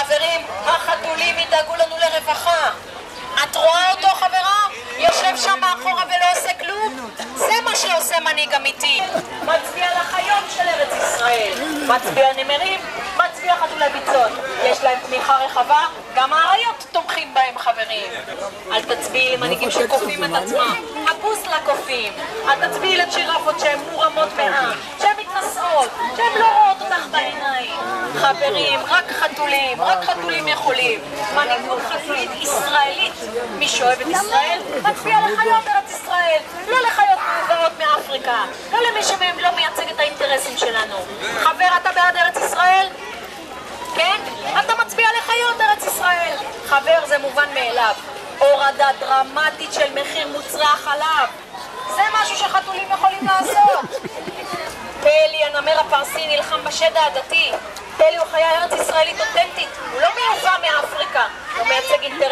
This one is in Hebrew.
חברים, החתולים ידאגו לנו לרווחה. את רואה אותו, חברה? יושב שם מאחורה ולא עושה כלום? זה מה שעושה מנהיג אמיתי. מצביע לחיות של ארץ ישראל. מצביע נמרים, מצביע חתולי ביצות. יש להם תמיכה רחבה, גם האריות תומכים בהם, חברים. אל תצביעי למנהיגים שקופים את עצמם. הבוס לקופים. אל תצביעי לג'ירפות שהן מורמות מעם, שהן מתנשאות, שהן לא רואות אותך בעיניים. חברים, רק חתולים יכולים. מנהיגות חתולית ישראלית. מי שאוהב את ישראל, מצביע לחיות ארץ ישראל, לא לחיות מבאות מאפריקה, לא למי שמהם לא מייצג את האינטרסים שלנו. חבר, אתה בעד ארץ ישראל? כן? אתה מצביע לחיות ארץ ישראל. חבר, זה מובן מאליו. הורדה דרמטית של מחיר מוצרי החלב. זה משהו שחתולים יכולים לעשות. פלי, הנמר הפרסי, נלחם בשד העדתי. פלי הוא חיה ארץ ישראלית אותנטית. הוא לא מיובא מאפריקה. הוא מייצג אינטרסים.